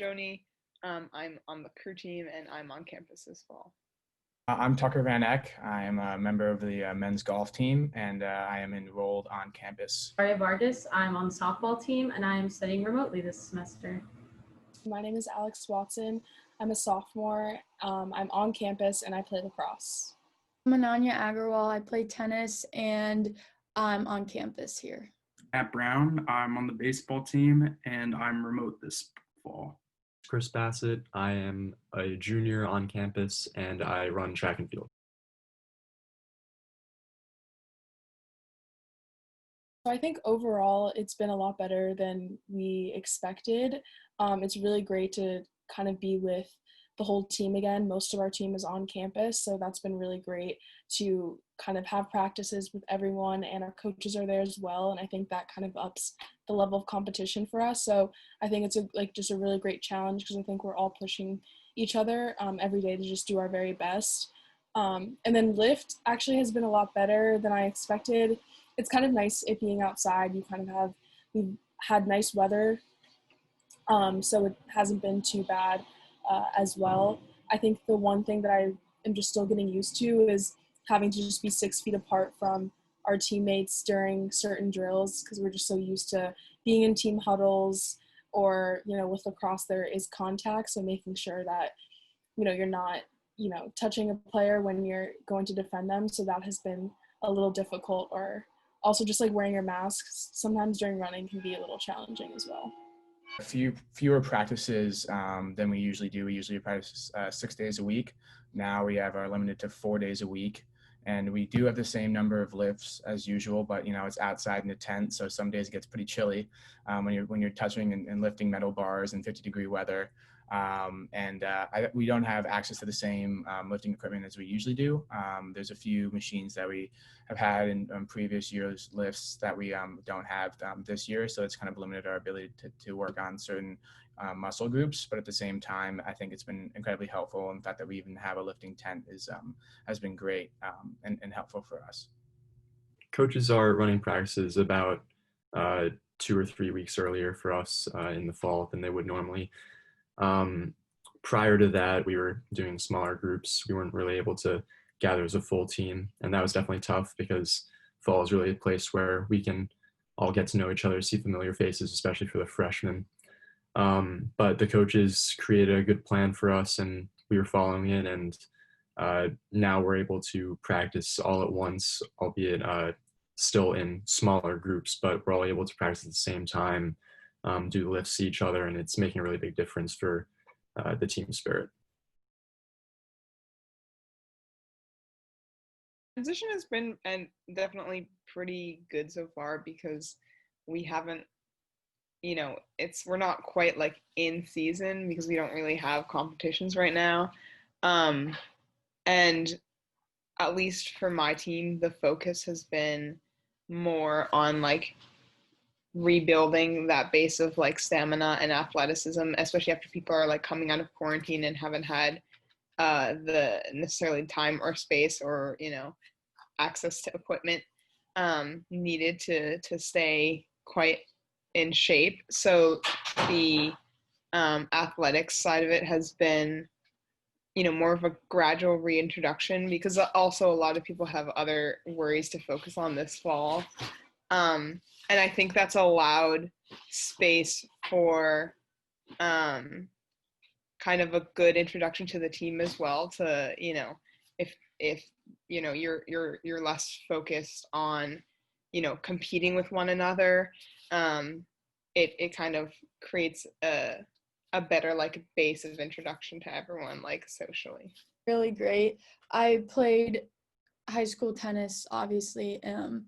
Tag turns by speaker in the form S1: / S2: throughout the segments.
S1: Joni. I'm on the crew team and I'm on campus this fall.
S2: I'm Tucker Van Eck. I am a member of the men's golf team, and I am enrolled on campus.
S3: Aria Vargas. I'm on the softball team, and I am studying remotely this semester.
S4: My name is Alex Watson. I'm a sophomore. I'm on campus, and I play lacrosse.
S5: I'm Ananya Agarwal. I play tennis, and I'm on campus here.
S6: Matt Brown. I'm on the baseball team, and I'm remote this fall.
S7: Chris Bassett. I am a junior on campus and I run track and field.
S4: So I think overall it's been a lot better than we expected. It's really great to kind of be with the whole team again. Most of our team is on campus, so that's been really great to kind of have practices with everyone, and our coaches are there as well, and I think that kind of ups the level of competition for us. So I think it's just a really great challenge because I think we're all pushing each other every day to just do our very best. And then lift actually has been a lot better than I expected. It's kind of nice it being outside. We've had nice weather, so it hasn't been too bad as well. I think the one thing that I am just still getting used to is having to just be 6 feet apart from our teammates during certain drills, because we're just so used to being in team huddles, or, with lacrosse there is contact. So making sure that, you're not, touching a player when you're going to defend them. So that has been a little difficult, or also just like wearing your masks sometimes during running can be a little challenging as well.
S2: Fewer practices than we usually do. We usually practice 6 days a week. Now we are limited to 4 days a week. And we do have the same number of lifts as usual, but it's outside in a tent, so some days it gets pretty chilly when you're touching and lifting metal bars in 50-degree weather. We don't have access to the same lifting equipment as we usually do. There's a few machines that we have had in previous years' lifts that we don't have this year, so it's kind of limited our ability to work on certain muscle groups. But at the same time, I think it's been incredibly helpful. And the fact that we even have a lifting tent has been great and helpful for us.
S7: Coaches are running practices about 2 or 3 weeks earlier for us in the fall than they would normally. Prior to that, we were doing smaller groups. We weren't really able to gather as a full team, and that was definitely tough because fall is really a place where we can all get to know each other, see familiar faces, especially for the freshmen. But the coaches created a good plan for us, and we were following it, and now we're able to practice all at once, albeit still in smaller groups, but we're all able to practice at the same time, do the lifts, see each other, and it's making a really big difference for the team spirit.
S1: Transition has been and definitely pretty good so far because we haven't, we're not quite like in season because we don't really have competitions right now. And at least for my team, the focus has been more on like rebuilding that base of like stamina and athleticism, especially after people are like coming out of quarantine and haven't had the necessarily time or space or access to equipment needed to stay quite in shape. So the athletics side of it has been more of a gradual reintroduction, because also a lot of people have other worries to focus on this fall. And I think that's allowed space for kind of a good introduction to the team as well, to, if you're less focused on, competing with one another, it kind of creates a better like base of introduction to everyone, like socially.
S5: Really great. I played high school tennis, obviously, and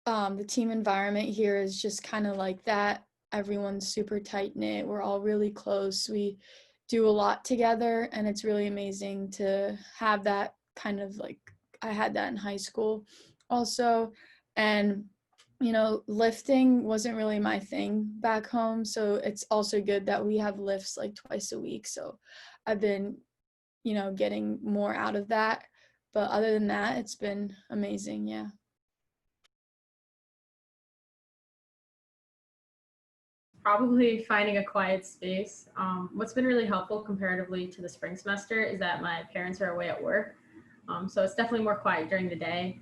S5: the team environment here is just kind of like that. Everyone's super tight knit. We're all really close. We do a lot together, and it's really amazing to have that kind of like, I had that in high school also. And lifting wasn't really my thing back home, so it's also good that we have lifts like twice a week. So I've been, getting more out of that. But other than that, it's been amazing, yeah.
S3: Probably finding a quiet space. What's been really helpful comparatively to the spring semester is that my parents are away at work. So it's definitely more quiet during the day,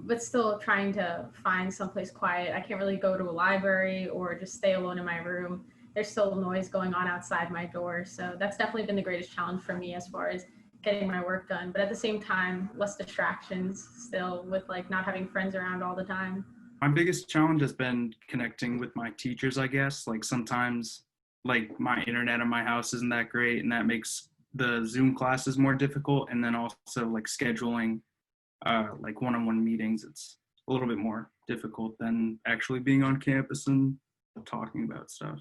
S3: but still trying to find someplace quiet. I can't really go to a library or just stay alone in my room. There's still noise going on outside my door. So that's definitely been the greatest challenge for me as far as getting my work done. But at the same time, less distractions still with like not having friends around all the time.
S6: My biggest challenge has been connecting with my teachers, I guess. Like sometimes like my internet in my house isn't that great, and that makes the Zoom classes more difficult. And then also like scheduling like one-on-one meetings, it's a little bit more difficult than actually being on campus and talking about stuff.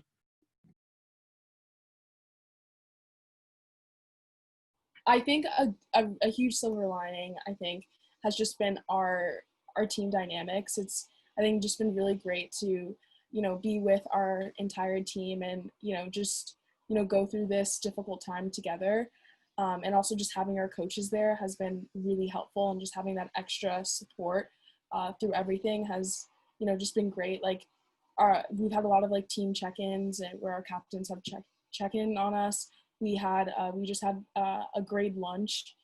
S4: I think a huge silver lining, I think, has just been our team dynamics. It's, I think, just been really great to, be with our entire team and, just, go through this difficult time together. And also just having our coaches there has been really helpful, and just having that extra support through everything has, just been great. Like we've had a lot of like team check-ins and where our captains have check-in on us. We just had a grade lunch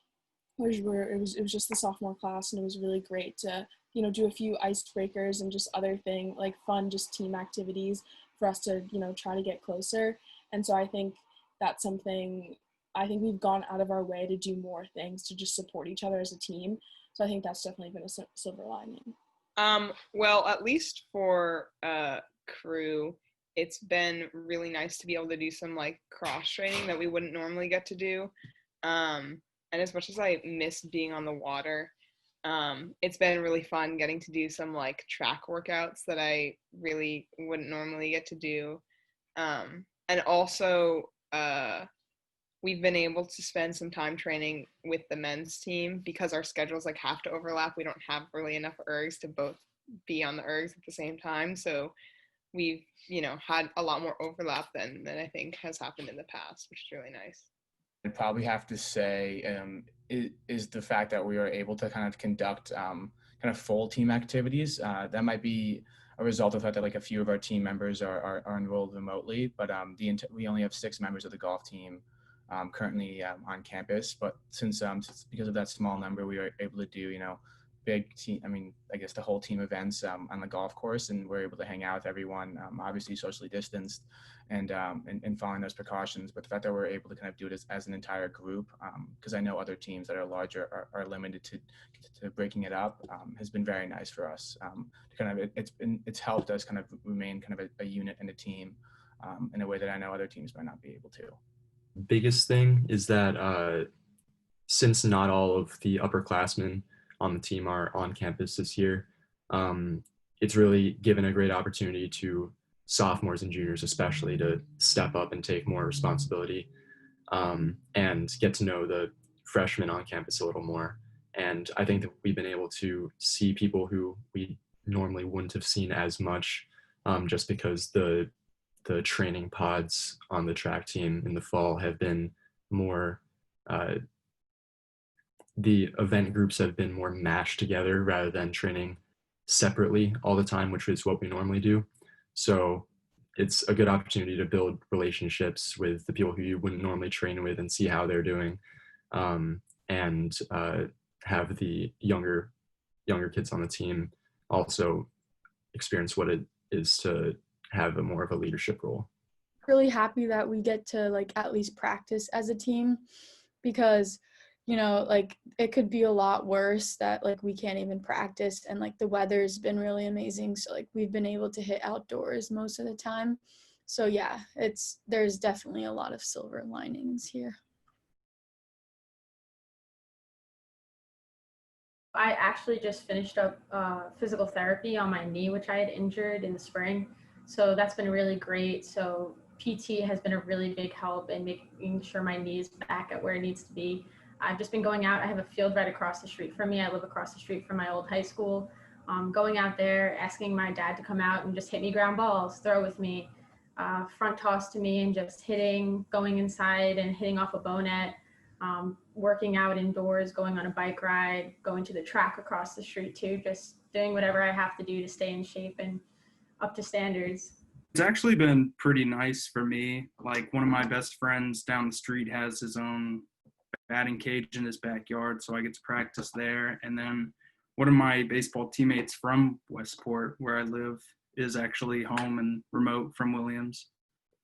S4: where it was just the sophomore class, and it was really great to do a few icebreakers and just other thing like fun just team activities for us to try to get closer. And so I think that's something, I think we've gone out of our way to do more things to just support each other as a team. So I think that's definitely been a silver lining.
S1: Well, at least for crew, it's been really nice to be able to do some like cross training that we wouldn't normally get to do. And as much as I miss being on the water, it's been really fun getting to do some like track workouts that I really wouldn't normally get to do. And also, we've been able to spend some time training with the men's team because our schedules like have to overlap. We don't have really enough ergs to both be on the ergs at the same time. So we've, had a lot more overlap than I think has happened in the past, which is really nice.
S2: I'd probably have to say is the fact that we are able to kind of conduct kind of full team activities. That might be a result of the fact that like a few of our team members are enrolled remotely, but we only have 6 members of the golf team currently on campus. But since because of that small number, we are able to do big team, I guess the whole team events on the golf course, and we're able to hang out with everyone, obviously socially distanced and following those precautions. But the fact that we're able to kind of do it as an entire group, because I know other teams that are larger are limited to breaking it up, has been very nice for us. It's helped us kind of remain kind of a unit and a team in a way that I know other teams might not be able to.
S7: Biggest thing is that since not all of the upperclassmen on the team are on campus this year, it's really given a great opportunity to sophomores and juniors especially to step up and take more responsibility and get to know the freshmen on campus a little more. And I think that we've been able to see people who we normally wouldn't have seen as much just because the training pods on the track team in the fall have been more the event groups have been more mashed together rather than training separately all the time, which is what we normally do. So it's a good opportunity to build relationships with the people who you wouldn't normally train with and see how they're doing, and have the younger kids on the team also experience what it is to have a more of a leadership role.
S5: Really happy that we get to like at least practice as a team, because like it could be a lot worse that like we can't even practice, and like the weather's been really amazing, so like we've been able to hit outdoors most of the time. So yeah, there's definitely a lot of silver linings here.
S3: I actually just finished up physical therapy on my knee, which I had injured in the spring. So that's been really great. So PT has been a really big help in making sure my knee is back at where it needs to be. I've just been going out. I have a field right across the street from me. I live across the street from my old high school. Going out there, asking my dad to come out and just hit me ground balls, throw with me, front toss to me, and just hitting, going inside and hitting off a bow net, working out indoors, going on a bike ride, going to the track across the street too, just doing whatever I have to do to stay in shape and up to standards.
S6: It's actually been pretty nice for me. Like one of my best friends down the street has his own batting cage in his backyard, so I get to practice there. And then one of my baseball teammates from Westport, where I live, is actually home and remote from Williams.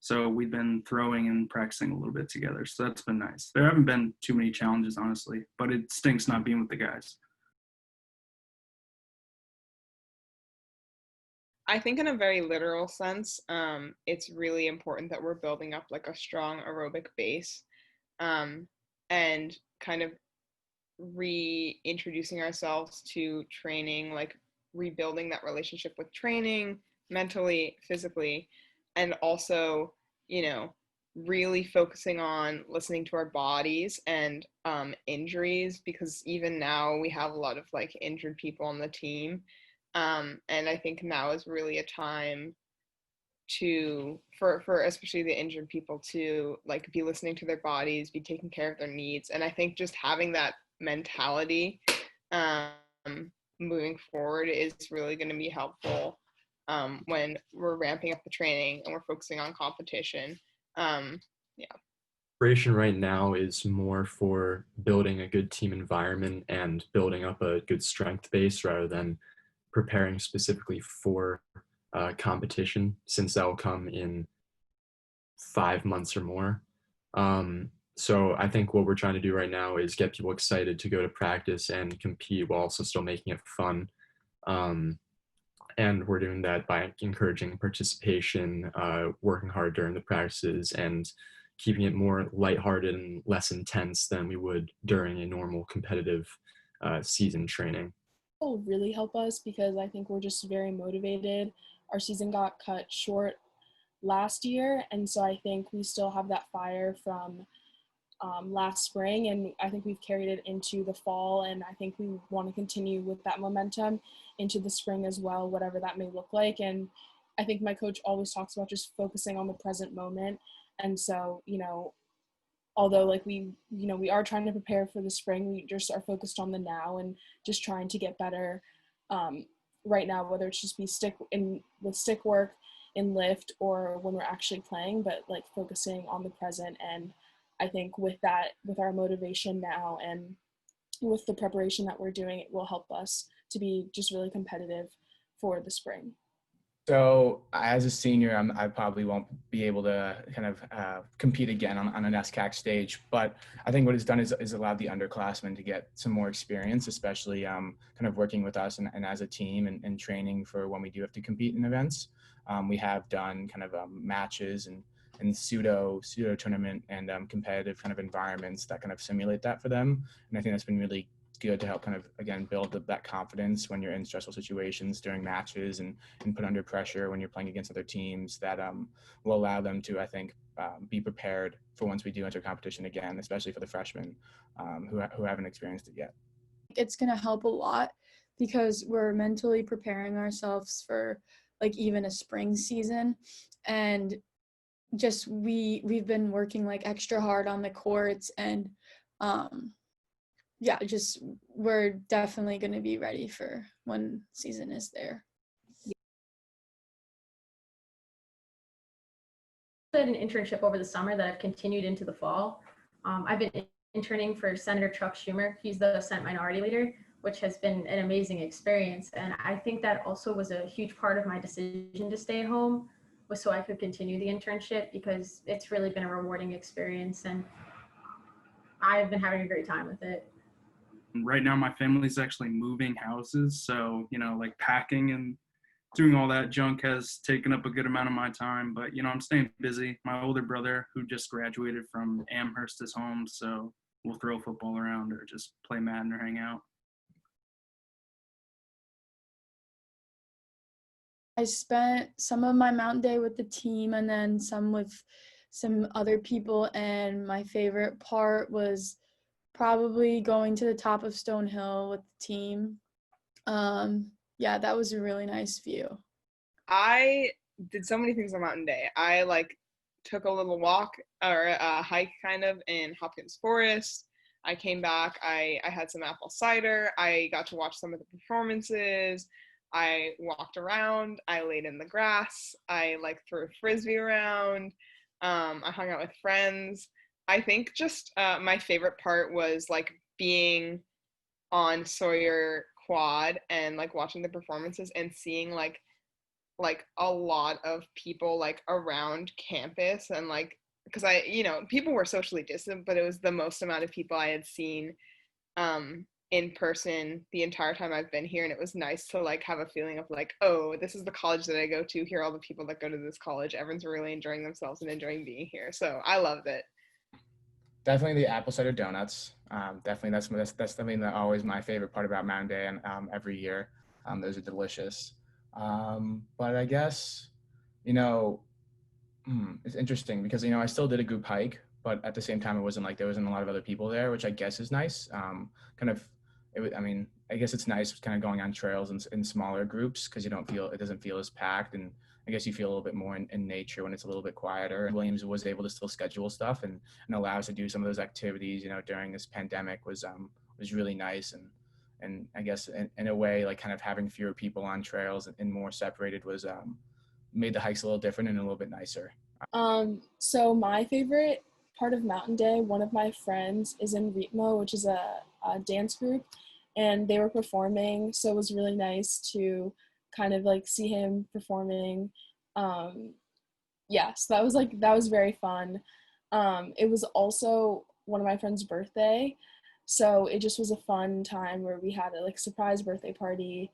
S6: So we've been throwing and practicing a little bit together. So that's been nice. There haven't been too many challenges, honestly, but it stinks not being with the guys.
S1: I think in a very literal sense, it's really important that we're building up like a strong aerobic base, and kind of reintroducing ourselves to training, like rebuilding that relationship with training mentally, physically, and also, you know, really focusing on listening to our bodies and injuries, because even now we have a lot of like injured people on the team. And I think now is really a time to for especially the injured people to like be listening to their bodies, be taking care of their needs. And I think just having that mentality um, moving forward is really going to be helpful when we're ramping up the training and we're focusing on competition. Yeah.
S7: Preparation right now is more for building a good team environment and building up a good strength base rather than preparing specifically for competition, since that will come in 5 months or more. So I think what we're trying to do right now is get people excited to go to practice and compete while also still making it fun. And we're doing that by encouraging participation, working hard during the practices, and keeping it more lighthearted and less intense than we would during a normal competitive season training.
S4: Will really help us because I think we're just very motivated. Our season got cut short last year, and so I think we still have that fire from last spring, and I think we've carried it into the fall, and I think we want to continue with that momentum into the spring as well, whatever that may look like. And I think my coach always talks about just focusing on the present moment. And so, although like we are trying to prepare for the spring, we just are focused on the now and just trying to get better right now, whether it's just be stick work in lift or when we're actually playing, but like focusing on the present. And I think with our motivation now and with the preparation that we're doing, it will help us to be just really competitive for the spring.
S2: So as a senior, I probably won't be able to kind of compete again on an SCAC stage, but I think what it's done is allowed the underclassmen to get some more experience, especially kind of working with us and as a team and training for when we do have to compete in events. We have done kind of matches and pseudo tournament and competitive kind of environments that kind of simulate that for them. And I think that's been really good to help kind of, again, build that confidence when you're in stressful situations during matches and put under pressure when you're playing against other teams that will allow them to, I think, be prepared for once we do enter competition again, especially for the freshmen who haven't experienced it yet.
S5: It's going to help a lot because we're mentally preparing ourselves for like even a spring season, and just we've been working like extra hard on the courts, and just we're definitely going to be ready for when season is there.
S3: I did an internship over the summer that I've continued into the fall. I've been interning for Senator Chuck Schumer. He's the Senate Minority Leader, which has been an amazing experience. And I think that also was a huge part of my decision to stay home, was so I could continue the internship, because it's really been a rewarding experience and I've been having a great time with it.
S6: Right now, my family's actually moving houses. So, like packing and doing all that junk has taken up a good amount of my time. But, I'm staying busy. My older brother, who just graduated from Amherst, is home. So we'll throw football around or just play Madden or hang out.
S5: I spent some of my mountain day with the team and then some with some other people, and my favorite part was probably going to the top of Stone Hill with the team. That was a really nice view.
S1: I did so many things on mountain day. I took a little walk or a hike kind of in Hopkins Forest. I came back, I had some apple cider. I got to watch some of the performances. I walked around, I laid in the grass, I like threw a frisbee around, I hung out with friends. I think just my favorite part was like being on Sawyer Quad and like watching the performances and seeing like a lot of people like around campus, and like because people were socially distant, but it was the most amount of people I had seen in person the entire time I've been here, and it was nice to like have a feeling of like, oh, this is the college that I go to. Here are all the people that go to this college. Everyone's really enjoying themselves and enjoying being here. So I loved it.
S2: Definitely the apple cider donuts. Definitely that's something that always my favorite part about Mountain Day, and every year, those are delicious. But I guess, you know, it's interesting because I still did a group hike, but at the same time, it wasn't like there wasn't a lot of other people there, which I guess is nice. Kind of, I mean, I guess it's nice kind of going on trails in smaller groups because it doesn't feel as packed, and I guess you feel a little bit more in nature when it's a little bit quieter. And Williams was able to still schedule stuff and allow us to do some of those activities, during this pandemic was really nice. And I guess in a way, like kind of having fewer people on trails and more separated was made the hikes a little different and a little bit nicer.
S4: So my favorite part of Mountain Day, one of my friends is in Ritmo, which is a dance group, and they were performing, so it was really nice to kind of like see him performing. So that was very fun. It was also one of my friend's birthday, so it just was a fun time where we had a like surprise birthday party,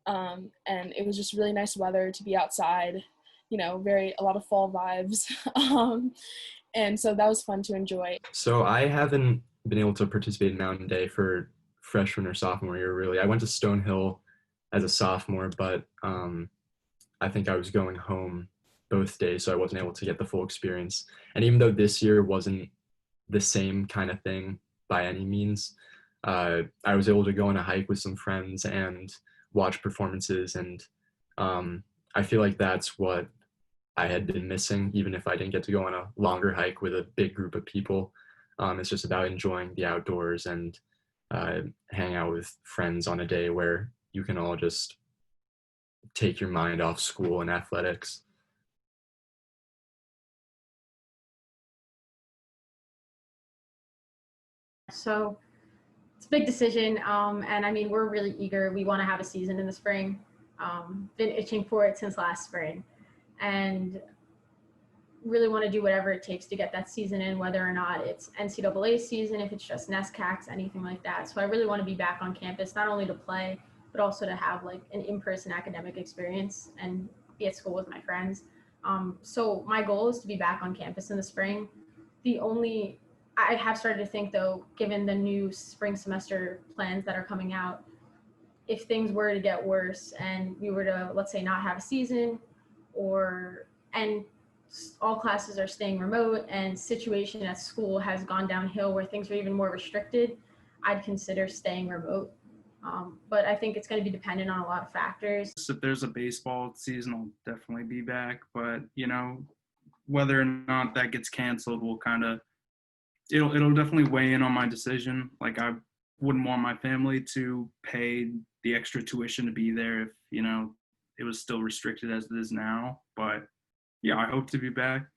S4: and it was just really nice weather to be outside, a lot of fall vibes. And so that was fun to enjoy.
S7: So I haven't been able to participate in Mountain Day for freshman or sophomore year, really. I went to Stonehill as a sophomore, but I think I was going home both days, so I wasn't able to get the full experience. And even though this year wasn't the same kind of thing by any means, I was able to go on a hike with some friends and watch performances, and I feel like that's what I had been missing, even if I didn't get to go on a longer hike with a big group of people. It's just about enjoying the outdoors and hang out with friends on a day where you can all just take your mind off school and athletics.
S3: So it's a big decision, and I mean, we're really eager. We want to have a season in the spring. Been itching for it since last spring, and really want to do whatever it takes to get that season in, whether or not it's NCAA season, if it's just NESCACs, anything like that. So I really want to be back on campus, not only to play, but also to have like an in-person academic experience and be at school with my friends. So my goal is to be back on campus in the spring. I have started to think though, given the new spring semester plans that are coming out, if things were to get worse and we were to, let's say, not have a season, and all classes are staying remote and situation at school has gone downhill where things are even more restricted, I'd consider staying remote. But I think it's going to be dependent on a lot of factors.
S6: If there's a baseball season, I'll definitely be back. But, whether or not that gets canceled will it'll definitely weigh in on my decision. Like, I wouldn't want my family to pay the extra tuition to be there if, it was still restricted as it is now. But yeah, I hope to be back.